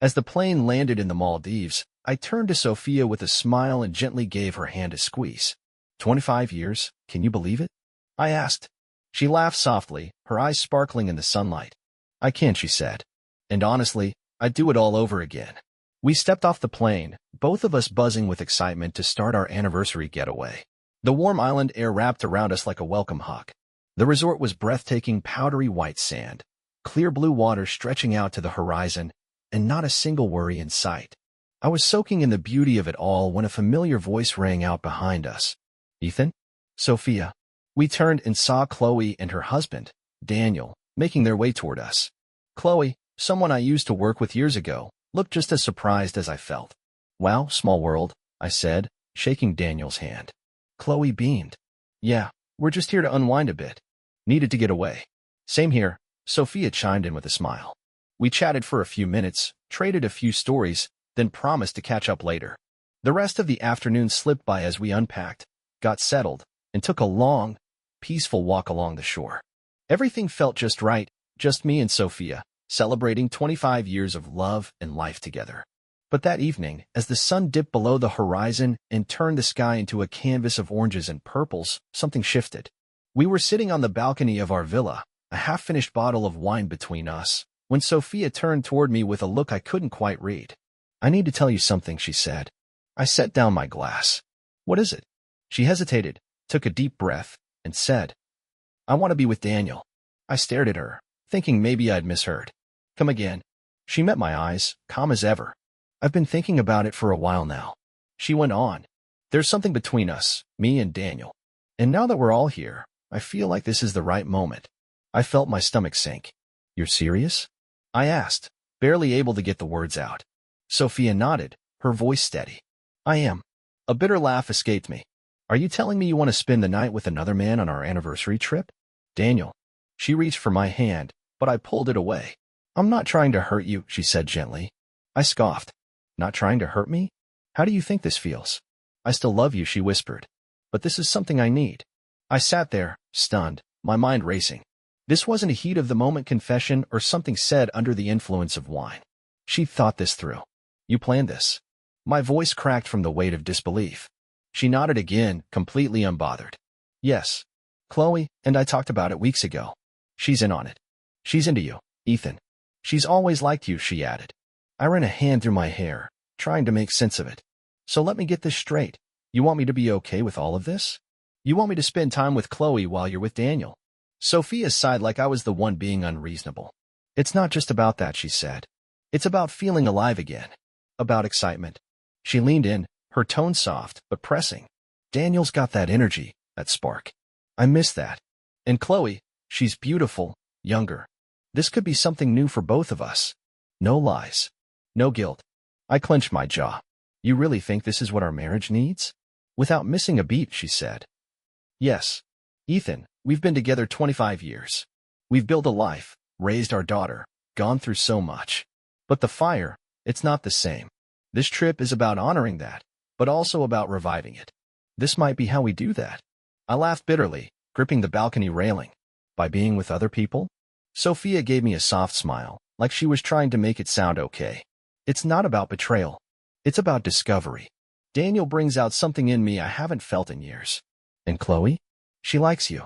As the plane landed in the Maldives, I turned to Sophia with a smile and gently gave her hand a squeeze. 25 years, can you believe it? I asked. She laughed softly, her eyes sparkling in the sunlight. I can, she said. And honestly, I'd do it all over again. We stepped off the plane, both of us buzzing with excitement to start our anniversary getaway. The warm island air wrapped around us like a welcome hug. The resort was breathtaking powdery white sand, clear blue water stretching out to the horizon, and not a single worry in sight. I was soaking in the beauty of it all when a familiar voice rang out behind us. Ethan? Sophia. We turned and saw Chloe and her husband, Daniel, making their way toward us. Chloe, someone I used to work with years ago, looked just as surprised as I felt. Wow, small world, I said, shaking Daniel's hand. Chloe beamed. Yeah, we're just here to unwind a bit. Needed to get away. Same here, Sophia chimed in with a smile. We chatted for a few minutes, traded a few stories, then promised to catch up later. The rest of the afternoon slipped by as we unpacked, got settled, and took a long, peaceful walk along the shore. Everything felt just right, just me and Sophia, celebrating 25 years of love and life together. But that evening, as the sun dipped below the horizon and turned the sky into a canvas of oranges and purples, something shifted. We were sitting on the balcony of our villa, a half-finished bottle of wine between us, when Sophia turned toward me with a look I couldn't quite read. I need to tell you something, she said. I set down my glass. What is it? She hesitated, took a deep breath, and said, I want to be with Daniel. I stared at her, thinking maybe I'd misheard. Come again. She met my eyes, calm as ever. I've been thinking about it for a while now. She went on. There's something between us, me and Daniel. And now that we're all here, I feel like this is the right moment. I felt my stomach sink. You're serious? I asked, barely able to get the words out. Sophia nodded, her voice steady. I am. A bitter laugh escaped me. Are you telling me you want to spend the night with another man on our anniversary trip? Daniel. She reached for my hand, but I pulled it away. I'm not trying to hurt you, she said gently. I scoffed. Not trying to hurt me? How do you think this feels? I still love you, she whispered. But this is something I need. I sat there, stunned, my mind racing. This wasn't a heat-of-the-moment confession or something said under the influence of wine. She'd thought this through. You planned this. My voice cracked from the weight of disbelief. She nodded again, completely unbothered. Yes. Chloe and I talked about it weeks ago. She's in on it. She's into you, Ethan. She's always liked you, she added. I ran a hand through my hair, trying to make sense of it. So let me get this straight. You want me to be okay with all of this? You want me to spend time with Chloe while you're with Daniel? Sophia sighed like I was the one being unreasonable. It's not just about that, she said. It's about feeling alive again. About excitement. She leaned in, her tone soft, but pressing. Daniel's got that energy, that spark. I miss that. And Chloe, she's beautiful, younger. This could be something new for both of us. No lies. No guilt. I clenched my jaw. You really think this is what our marriage needs? Without missing a beat, she said. Yes. Ethan, we've been together 25 years. We've built a life, raised our daughter, gone through so much. But the fire, it's not the same. This trip is about honoring that, but also about reviving it. This might be how we do that. I laughed bitterly, gripping the balcony railing. By being with other people? Sophia gave me a soft smile, like she was trying to make it sound okay. It's not about betrayal. It's about discovery. Daniel brings out something in me I haven't felt in years. And Chloe? She likes you.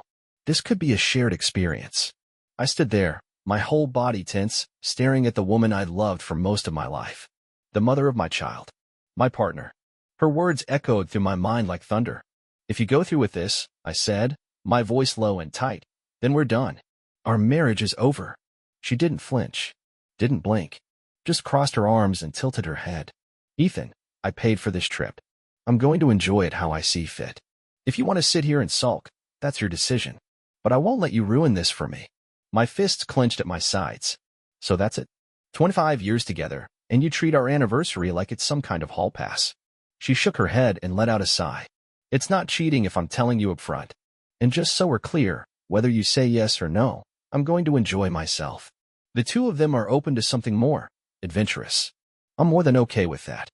This could be a shared experience. I stood there, my whole body tense, staring at the woman I'd loved for most of my life. The mother of my child. My partner. Her words echoed through my mind like thunder. If you go through with this, I said, my voice low and tight, then we're done. Our marriage is over. She didn't flinch. Didn't blink. Just crossed her arms and tilted her head. Ethan, I paid for this trip. I'm going to enjoy it how I see fit. If you want to sit here and sulk, that's your decision. But I won't let you ruin this for me. My fists clenched at my sides. So that's it. 25 years together, and you treat our anniversary like it's some kind of hall pass. She shook her head and let out a sigh. It's not cheating if I'm telling you up front. And just so we're clear, whether you say yes or no, I'm going to enjoy myself. The two of them are open to something more adventurous. I'm more than okay with that.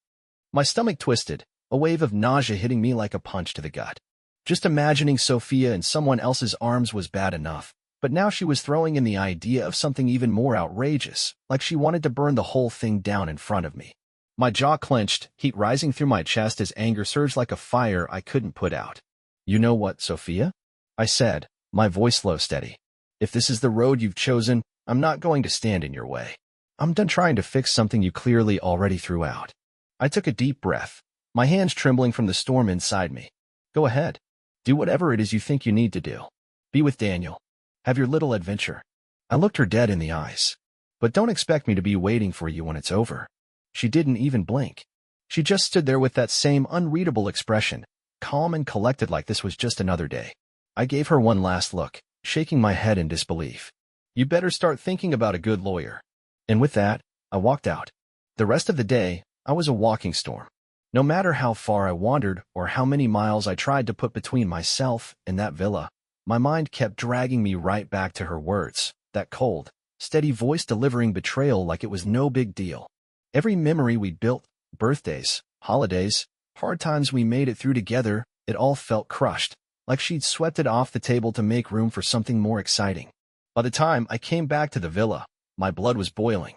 My stomach twisted, a wave of nausea hitting me like a punch to the gut. Just imagining Sophia in someone else's arms was bad enough, But now she was throwing in the idea of something even more outrageous, like she wanted to burn the whole thing down in front of me. My jaw clenched, heat rising through my chest as anger surged like a fire I couldn't put out. "You know what, Sophia?" I said, my voice slow steady. "If this is the road you've chosen, I'm not going to stand in your way. I'm done trying to fix something you clearly already threw out." I took a deep breath, my hands trembling from the storm inside me. "Go ahead. Do whatever it is you think you need to do. Be with Daniel. Have your little adventure." I looked her dead in the eyes. "But don't expect me to be waiting for you when it's over." She didn't even blink. She just stood there with that same unreadable expression, calm and collected like this was just another day. I gave her one last look, shaking my head in disbelief. "You better start thinking about a good lawyer." And with that, I walked out. The rest of the day, I was a walking storm. No matter how far I wandered or how many miles I tried to put between myself and that villa, my mind kept dragging me right back to her words, that cold, steady voice delivering betrayal like it was no big deal. Every memory we'd built, birthdays, holidays, hard times we made it through together, it all felt crushed, like she'd swept it off the table to make room for something more exciting. By the time I came back to the villa, my blood was boiling.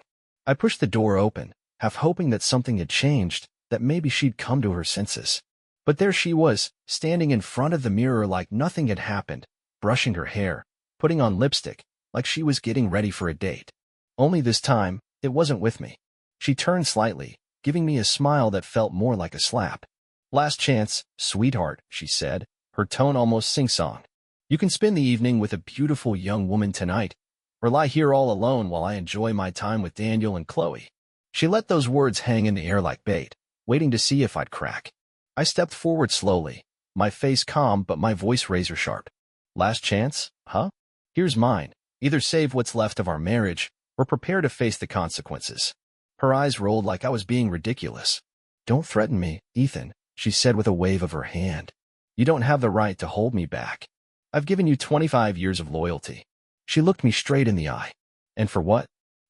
I pushed the door open, half hoping that something had changed, that maybe she'd come to her senses. But there she was, standing in front of the mirror like nothing had happened, brushing her hair, putting on lipstick, like she was getting ready for a date. Only this time, it wasn't with me. She turned slightly, giving me a smile that felt more like a slap. "Last chance, sweetheart," she said, her tone almost sing-song. "You can spend the evening with a beautiful young woman tonight, or lie here all alone while I enjoy my time with Daniel and Chloe." She let those words hang in the air like bait, waiting to see if I'd crack. I stepped forward slowly, my face calm but my voice razor-sharp. "Last chance, huh? Here's mine. Either save what's left of our marriage, or prepare to face the consequences." Her eyes rolled like I was being ridiculous. "Don't threaten me, Ethan," she said with a wave of her hand. "You don't have the right to hold me back. I've given you 25 years of loyalty." She looked me straight in the eye. "And for what?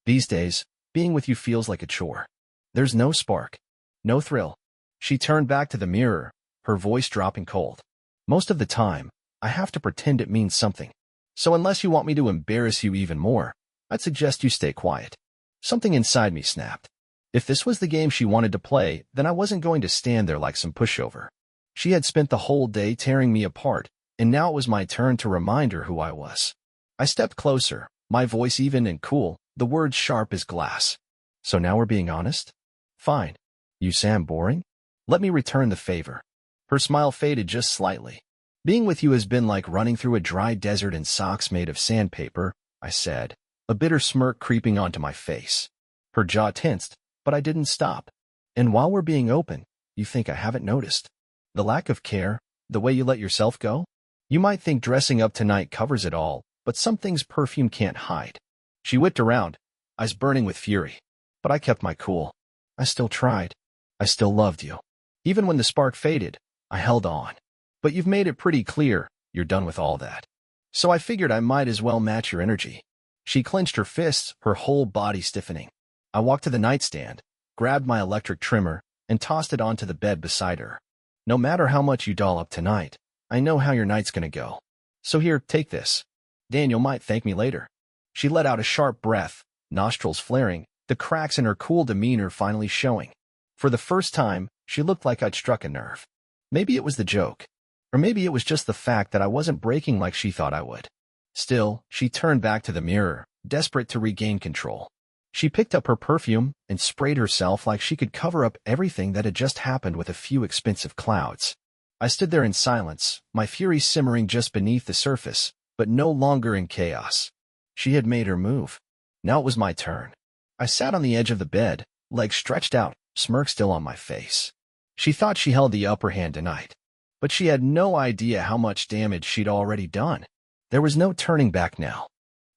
These days, being with you feels like a chore. There's no spark, no thrill." She turned back to the mirror, her voice dropping cold. "Most of the time, I have to pretend it means something. So unless you want me to embarrass you even more, I'd suggest you stay quiet." Something inside me snapped. If this was the game she wanted to play, then I wasn't going to stand there like some pushover. She had spent the whole day tearing me apart, and now it was my turn to remind her who I was. I stepped closer, my voice even and cool, the words sharp as glass. "So now we're being honest? Fine. You say I'm boring? Let me return the favor." Her smile faded just slightly. "Being with you has been like running through a dry desert in socks made of sandpaper," I said, a bitter smirk creeping onto my face. Her jaw tensed, but I didn't stop. "And while we're being open, you think I haven't noticed? The lack of care, the way you let yourself go? You might think dressing up tonight covers it all, but some things perfume can't hide." She whipped around, eyes burning with fury. But I kept my cool. "I still tried. I still loved you. Even when the spark faded, I held on. But you've made it pretty clear you're done with all that. So I figured I might as well match your energy." She clenched her fists, her whole body stiffening. I walked to the nightstand, grabbed my electric trimmer, and tossed it onto the bed beside her. "No matter how much you doll up tonight, I know how your night's gonna go. So here, take this. Daniel might thank me later." She let out a sharp breath, nostrils flaring, the cracks in her cool demeanor finally showing. For the first time, she looked like I'd struck a nerve. Maybe it was the joke. Or maybe it was just the fact that I wasn't breaking like she thought I would. Still, she turned back to the mirror, desperate to regain control. She picked up her perfume and sprayed herself like she could cover up everything that had just happened with a few expensive clouds. I stood there in silence, my fury simmering just beneath the surface, but no longer in chaos. She had made her move. Now it was my turn. I sat on the edge of the bed, legs stretched out, smirk still on my face. She thought she held the upper hand tonight, but she had no idea how much damage she'd already done. There was no turning back now.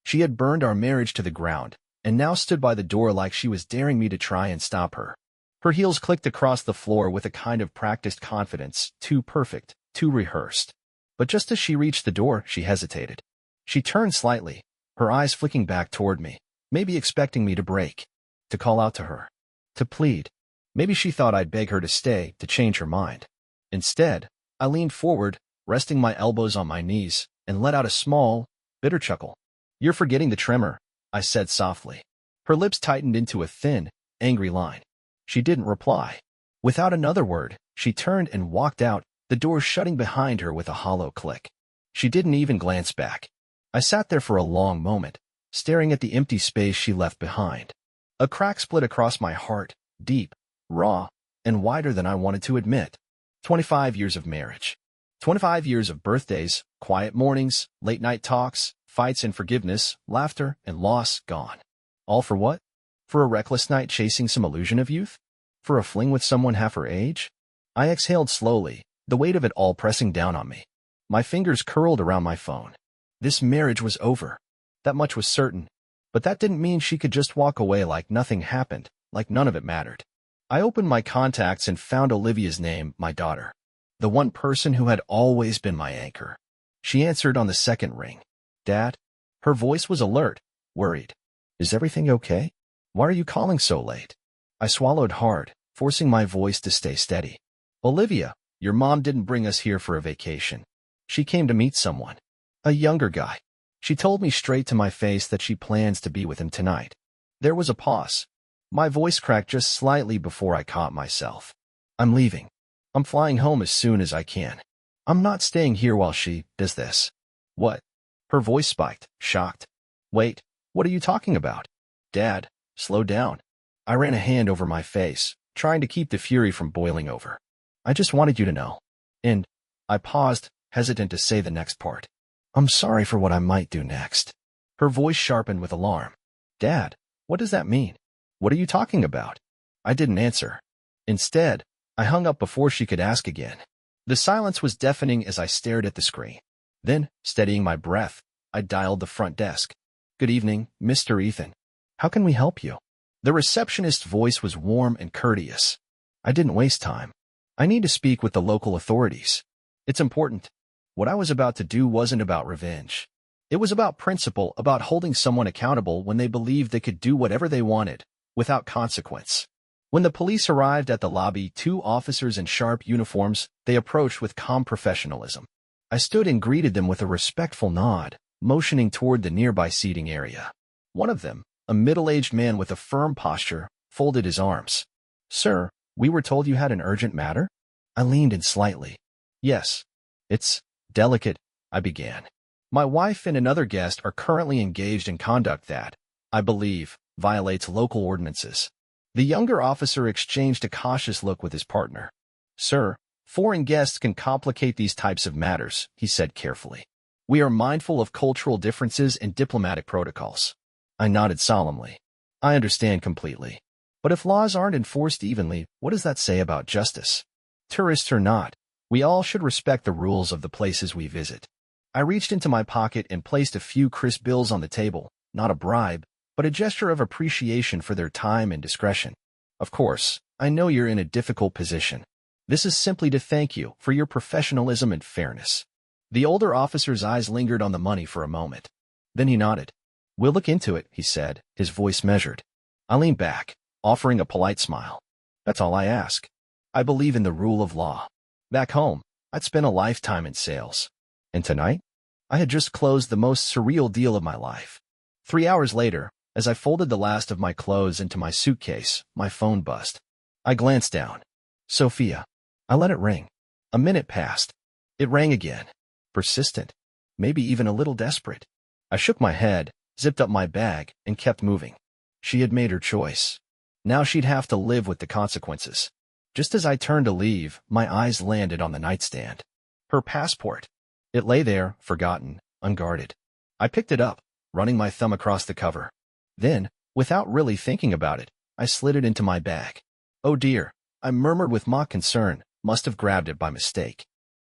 She had burned our marriage to the ground, and now stood by the door like she was daring me to try and stop her. Her heels clicked across the floor with a kind of practiced confidence, too perfect, too rehearsed. But just as she reached the door, she hesitated. She turned slightly, her eyes flicking back toward me, maybe expecting me to break, to call out to her, to plead. Maybe she thought I'd beg her to stay, to change her mind. Instead, I leaned forward, resting my elbows on my knees, and let out a small, bitter chuckle. You're forgetting the tremor, I said softly. Her lips tightened into a thin, angry line. She didn't reply. Without another word, she turned and walked out, the door shutting behind her with a hollow click. She didn't even glance back. I sat there for a long moment, staring at the empty space she left behind. A crack split across my heart, deep, raw, and wider than I wanted to admit. 25 years of marriage. 25 years of birthdays, quiet mornings, late-night talks, fights and forgiveness, laughter and loss gone. All for what? For a reckless night chasing some illusion of youth? For a fling with someone half her age? I exhaled slowly, the weight of it all pressing down on me. My fingers curled around my phone. This marriage was over. That much was certain. But that didn't mean she could just walk away like nothing happened, like none of it mattered. I opened my contacts and found Olivia's name, my daughter. The one person who had always been my anchor. She answered on the second ring. Dad? Her voice was alert, worried. Is everything okay? Why are you calling so late? I swallowed hard, forcing my voice to stay steady. Olivia, your mom didn't bring us here for a vacation. She came to meet someone. A younger guy. She told me straight to my face that she plans to be with him tonight. There was a pause. My voice cracked just slightly before I caught myself. I'm leaving. I'm flying home as soon as I can. I'm not staying here while she does this. What? Her voice spiked, shocked. Wait, what are you talking about? Dad, slow down. I ran a hand over my face, trying to keep the fury from boiling over. I just wanted you to know. And I paused, hesitant to say the next part. I'm sorry for what I might do next. Her voice sharpened with alarm. Dad, what does that mean? What are you talking about? I didn't answer. Instead, I hung up before she could ask again. The silence was deafening as I stared at the screen. Then, steadying my breath, I dialed the front desk. Good evening, Mr. Ethan. How can we help you? The receptionist's voice was warm and courteous. I didn't waste time. I need to speak with the local authorities. It's important. What I was about to do wasn't about revenge. It was about principle, about holding someone accountable when they believed they could do whatever they wanted, without consequence. When the police arrived at the lobby, 2 officers in sharp uniforms, they approached with calm professionalism. I stood and greeted them with a respectful nod, motioning toward the nearby seating area. One of them, a middle-aged man with a firm posture, folded his arms. Sir, we were told you had an urgent matter? I leaned in slightly. Yes. It's delicate, I began. My wife and another guest are currently engaged in conduct that, I believe, violates local ordinances. The younger officer exchanged a cautious look with his partner. Sir, foreign guests can complicate these types of matters, he said carefully. We are mindful of cultural differences and diplomatic protocols. I nodded solemnly. I understand completely. But if laws aren't enforced evenly, what does that say about justice? Tourists or not, we all should respect the rules of the places we visit. I reached into my pocket and placed a few crisp bills on the table, not a bribe, but a gesture of appreciation for their time and discretion. Of course, I know you're in a difficult position. This is simply to thank you for your professionalism and fairness. The older officer's eyes lingered on the money for a moment. Then he nodded. We'll look into it, he said, his voice measured. I leaned back, offering a polite smile. That's all I ask. I believe in the rule of law. Back home, I'd spent a lifetime in sales. And tonight, I had just closed the most surreal deal of my life. 3 hours later, as I folded the last of my clothes into my suitcase, my phone buzzed. I glanced down. Sophia. I let it ring. A minute passed. It rang again. Persistent. Maybe even a little desperate. I shook my head, zipped up my bag, and kept moving. She had made her choice. Now she'd have to live with the consequences. Just as I turned to leave, my eyes landed on the nightstand. Her passport. It lay there, forgotten, unguarded. I picked it up, running my thumb across the cover. Then, without really thinking about it, I slid it into my bag. Oh dear, I murmured with mock concern, must have grabbed it by mistake.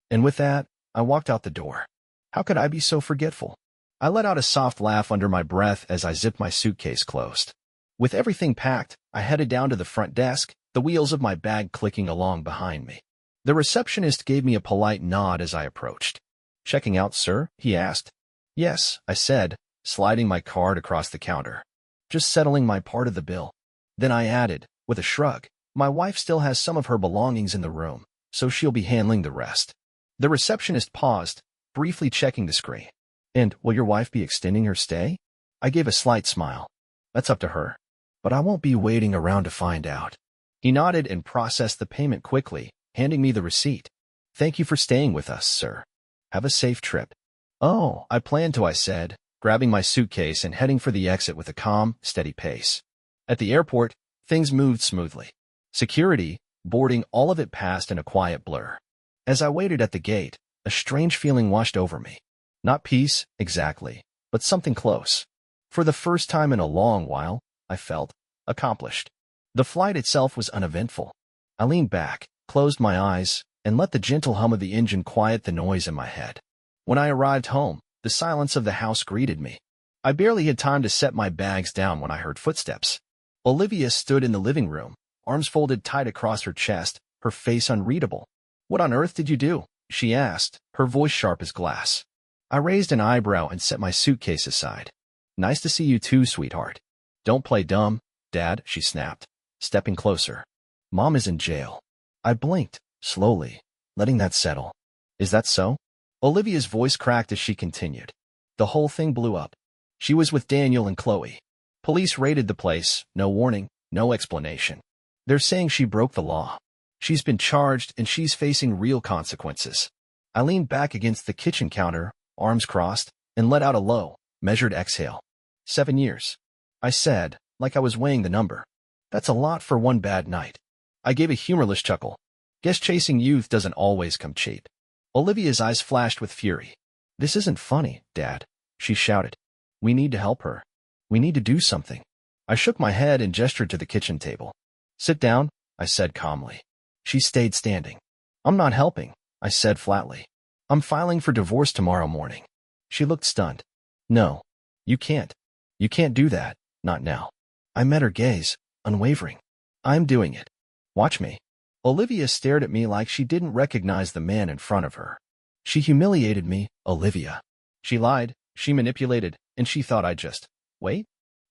And with that, I walked out the door. How could I be so forgetful? I let out a soft laugh under my breath as I zipped my suitcase closed. With everything packed, I headed down to the front desk, the wheels of my bag clicking along behind me. The receptionist gave me a polite nod as I approached. Checking out, sir? He asked. Yes, I said, sliding my card across the counter. Just settling my part of the bill. Then I added, with a shrug, my wife still has some of her belongings in the room, so she'll be handling the rest. The receptionist paused, briefly checking the screen. And will your wife be extending her stay? I gave a slight smile. That's up to her. But I won't be waiting around to find out. He nodded and processed the payment quickly, handing me the receipt. Thank you for staying with us, sir. Have a safe trip. Oh, I plan to, I said, grabbing my suitcase and heading for the exit with a calm, steady pace. At the airport, things moved smoothly. Security, boarding, all of it passed in a quiet blur. As I waited at the gate, a strange feeling washed over me. Not peace, exactly, but something close. For the first time in a long while, I felt accomplished. The flight itself was uneventful. I leaned back, closed my eyes, and let the gentle hum of the engine quiet the noise in my head. When I arrived home, the silence of the house greeted me. I barely had time to set my bags down when I heard footsteps. Olivia stood in the living room, arms folded tight across her chest, her face unreadable. What on earth did you do? She asked, her voice sharp as glass. I raised an eyebrow and set my suitcase aside. Nice to see you too, sweetheart. Don't play dumb, Dad, she snapped, stepping closer. Mom is in jail. I blinked, slowly, letting that settle. Is that so? Olivia's voice cracked as she continued. The whole thing blew up. She was with Daniel and Chloe. Police raided the place, no warning, no explanation. They're saying she broke the law. She's been charged and she's facing real consequences. I leaned back against the kitchen counter, arms crossed, and let out a low, measured exhale. 7 years. I said, like I was weighing the number. That's a lot for one bad night. I gave a humorless chuckle. Guess chasing youth doesn't always come cheap. Olivia's eyes flashed with fury. This isn't funny, Dad, she shouted. We need to help her. We need to do something. I shook my head and gestured to the kitchen table. Sit down, I said calmly. She stayed standing. I'm not helping, I said flatly. I'm filing for divorce tomorrow morning. She looked stunned. No, you can't. You can't do that, not now. I met her gaze, unwavering. I'm doing it. Watch me. Olivia stared at me like she didn't recognize the man in front of her. She humiliated me, Olivia. She lied, she manipulated, and she thought I'd just wait?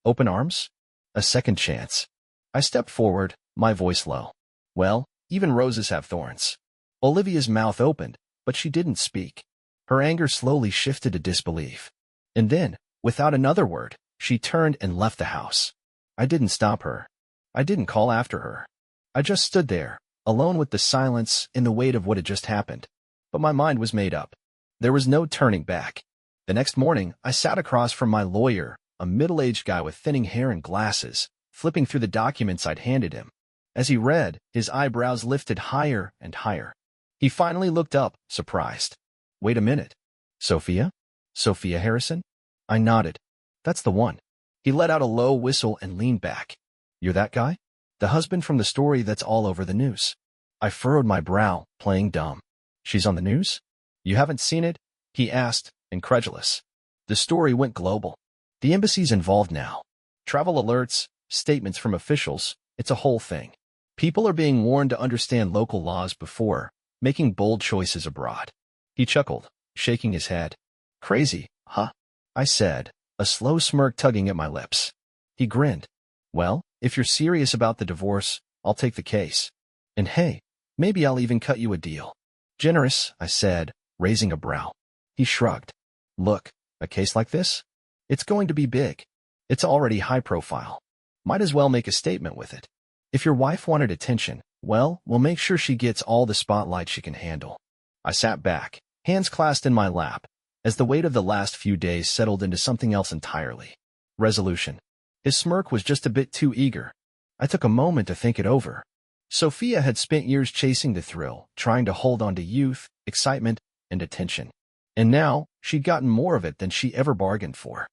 Open arms? A second chance. I stepped forward, my voice low. Well, even roses have thorns. Olivia's mouth opened, but she didn't speak. Her anger slowly shifted to disbelief. And then, without another word, she turned and left the house. I didn't stop her. I didn't call after her. I just stood there, alone with the silence and the weight of what had just happened. But my mind was made up. There was no turning back. The next morning, I sat across from my lawyer, a middle-aged guy with thinning hair and glasses, flipping through the documents I'd handed him. As he read, his eyebrows lifted higher and higher. He finally looked up, surprised. Wait a minute. Sophia? Sophia Harrison? I nodded. That's the one. He let out a low whistle and leaned back. You're that guy? The husband from the story that's all over the news. I furrowed my brow, playing dumb. She's on the news? You haven't seen it? He asked, incredulous. The story went global. The embassy's involved now. Travel alerts, statements from officials, it's a whole thing. People are being warned to understand local laws before making bold choices abroad. He chuckled, shaking his head. Crazy, huh? I said, a slow smirk tugging at my lips. He grinned. Well, if you're serious about the divorce, I'll take the case. And hey, maybe I'll even cut you a deal. Generous, I said, raising a brow. He shrugged. Look, a case like this? It's going to be big. It's already high profile. Might as well make a statement with it. If your wife wanted attention, well, we'll make sure she gets all the spotlight she can handle. I sat back, hands clasped in my lap, as the weight of the last few days settled into something else entirely. Resolution. His smirk was just a bit too eager. I took a moment to think it over. Sophia had spent years chasing the thrill, trying to hold on to youth, excitement, and attention. And now, she'd gotten more of it than she ever bargained for.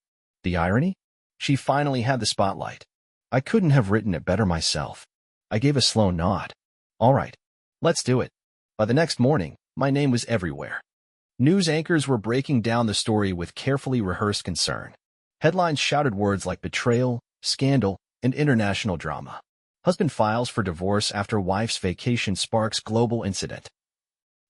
The irony? She finally had the spotlight. I couldn't have written it better myself. I gave a slow nod. All right, let's do it. By the next morning, my name was everywhere. News anchors were breaking down the story with carefully rehearsed concern. Headlines shouted words like betrayal, scandal, and international drama. Husband files for divorce after wife's vacation sparks global incident.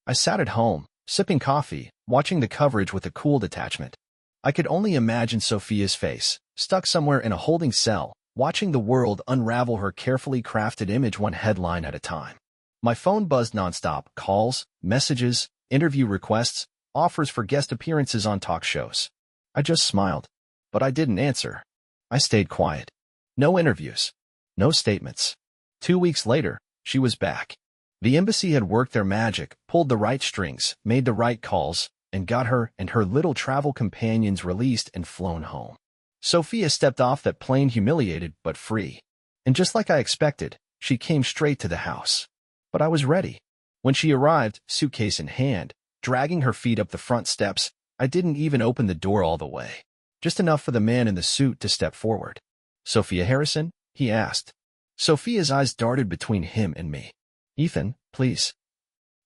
I sat at home, sipping coffee, watching the coverage with a cool detachment. I could only imagine Sophia's face, stuck somewhere in a holding cell, watching the world unravel her carefully crafted image one headline at a time. My phone buzzed nonstop, calls, messages, interview requests, offers for guest appearances on talk shows. I just smiled. But I didn't answer. I stayed quiet. No interviews. No statements. 2 weeks later, she was back. The embassy had worked their magic, pulled the right strings, made the right calls, and got her and her little travel companions released and flown home. Sophia stepped off that plane humiliated but free. And just like I expected, she came straight to the house. But I was ready. When she arrived, suitcase in hand, dragging her feet up the front steps, I didn't even open the door all the way. Just enough for the man in the suit to step forward. "Sophia Harrison?" he asked. Sophia's eyes darted between him and me. "Ethan, please."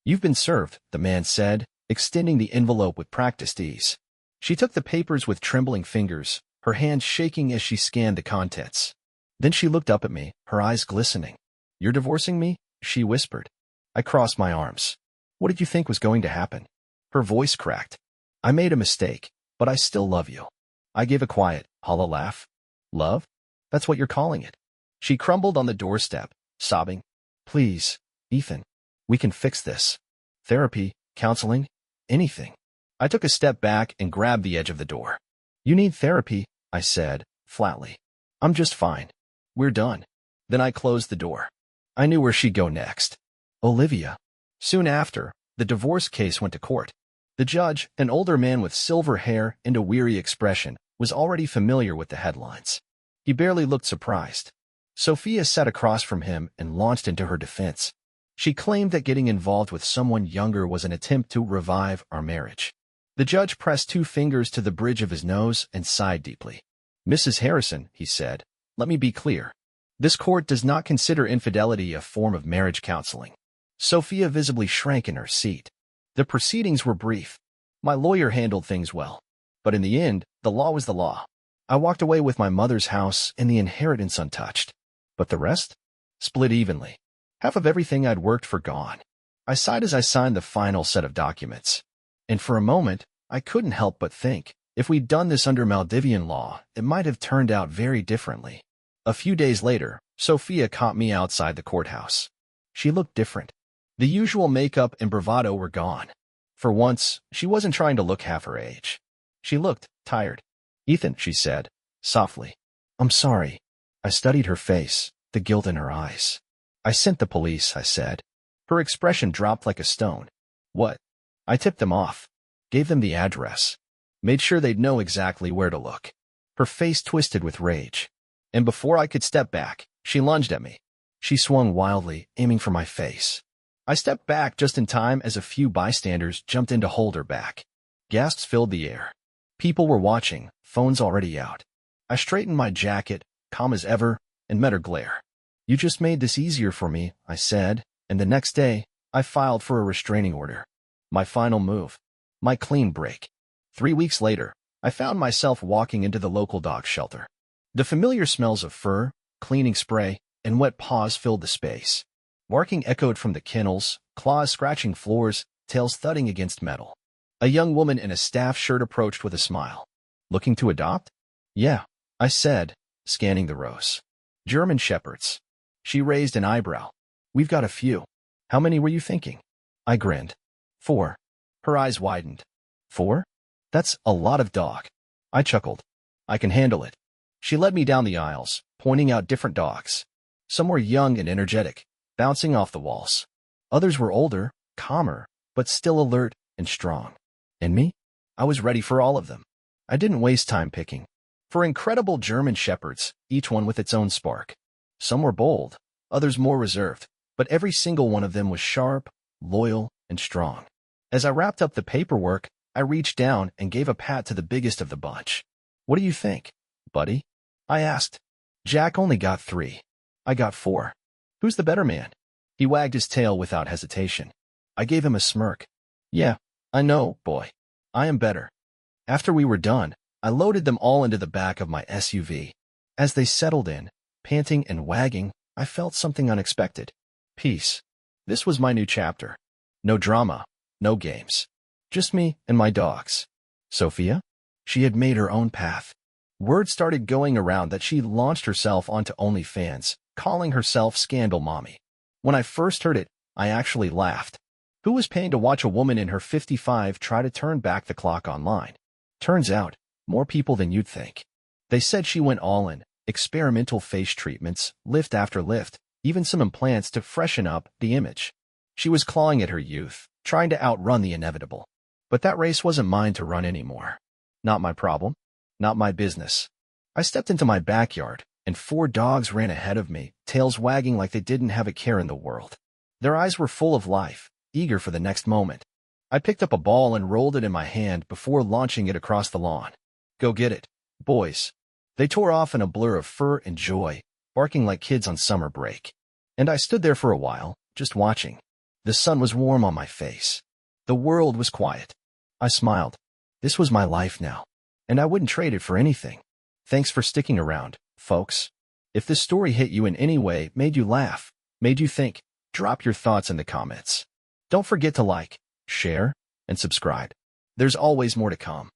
"You've been served," the man said, extending the envelope with practiced ease. She took the papers with trembling fingers, her hands shaking as she scanned the contents. Then she looked up at me, her eyes glistening. "You're divorcing me?" she whispered. I crossed my arms. "What did you think was going to happen?" Her voice cracked. "I made a mistake, but I still love you." I gave a quiet, hollow laugh. "Love? That's what you're calling it." She crumbled on the doorstep, sobbing. "Please, Ethan, we can fix this. Therapy, counseling, anything." I took a step back and grabbed the edge of the door. "You need therapy," I said, flatly. "I'm just fine. We're done." Then I closed the door. I knew where she'd go next. Olivia. Soon after, the divorce case went to court. The judge, an older man with silver hair and a weary expression, was already familiar with the headlines. He barely looked surprised. Sophia sat across from him and launched into her defense. She claimed that getting involved with someone younger was an attempt to revive our marriage. The judge pressed 2 fingers to the bridge of his nose and sighed deeply. "Mrs. Harrison," he said, "let me be clear. This court does not consider infidelity a form of marriage counseling." Sophia visibly shrank in her seat. The proceedings were brief. My lawyer handled things well. But in the end, the law was the law. I walked away with my mother's house and the inheritance untouched. But the rest? Split evenly. Half of everything I'd worked for gone. I sighed as I signed the final set of documents. And for a moment, I couldn't help but think, if we'd done this under Maldivian law, it might have turned out very differently. A few days later, Sophia caught me outside the courthouse. She looked different. The usual makeup and bravado were gone. For once, she wasn't trying to look half her age. She looked tired. "Ethan," she said, softly. "I'm sorry." I studied her face, the guilt in her eyes. "I sent the police," I said. Her expression dropped like a stone. "What?" I tipped them off. Gave them the address. Made sure they'd know exactly where to look. Her face twisted with rage. And before I could step back, she lunged at me. She swung wildly, aiming for my face. I stepped back just in time as a few bystanders jumped in to hold her back. Gasps filled the air. People were watching, phones already out. I straightened my jacket, calm as ever, and met her glare. "You just made this easier for me," I said, and the next day, I filed for a restraining order. My final move. My clean break. 3 weeks later, I found myself walking into the local dog shelter. The familiar smells of fur, cleaning spray, and wet paws filled the space. Barking echoed from the kennels, claws scratching floors, tails thudding against metal. A young woman in a staff shirt approached with a smile. "Looking to adopt?" "Yeah," I said, scanning the rows. "German shepherds." She raised an eyebrow. "We've got a few. How many were you thinking?" I grinned. 4. Her eyes widened. 4? That's a lot of dog. I chuckled. "I can handle it." She led me down the aisles, pointing out different dogs. Some were young and energetic, bouncing off the walls. Others were older, calmer, but still alert and strong. And me? I was ready for all of them. I didn't waste time picking. For incredible German shepherds, each one with its own spark. Some were bold, others more reserved, but every single one of them was sharp, loyal, and strong. As I wrapped up the paperwork, I reached down and gave a pat to the biggest of the bunch. "What do you think, buddy?" I asked. "Jack only got 3. I got 4. Who's the better man?" He wagged his tail without hesitation. I gave him a smirk. "Yeah, I know, boy. I am better." After we were done, I loaded them all into the back of my SUV. As they settled in, panting and wagging, I felt something unexpected. Peace. This was my new chapter. No drama, no games. Just me and my dogs. Sophia? She had made her own path. Word started going around that she launched herself onto OnlyFans, calling herself Scandal Mommy. When I first heard it, I actually laughed. Who was paying to watch a woman in her 55 try to turn back the clock online? Turns out, more people than you'd think. They said she went all in, experimental face treatments, lift after lift, even some implants to freshen up the image. She was clawing at her youth, trying to outrun the inevitable. But that race wasn't mine to run anymore. Not my problem. Not my business. I stepped into my backyard, and 4 dogs ran ahead of me, tails wagging like they didn't have a care in the world. Their eyes were full of life, eager for the next moment. I picked up a ball and rolled it in my hand before launching it across the lawn. Go get it, boys. They tore off in a blur of fur and joy, barking like kids on summer break. And I stood there for a while, just watching. The sun was warm on my face. The world was quiet. I smiled. This was my life now, and I wouldn't trade it for anything. Thanks for sticking around, folks. If this story hit you in any way, made you laugh, made you think, drop your thoughts in the comments. Don't forget to like, share, and subscribe. There's always more to come.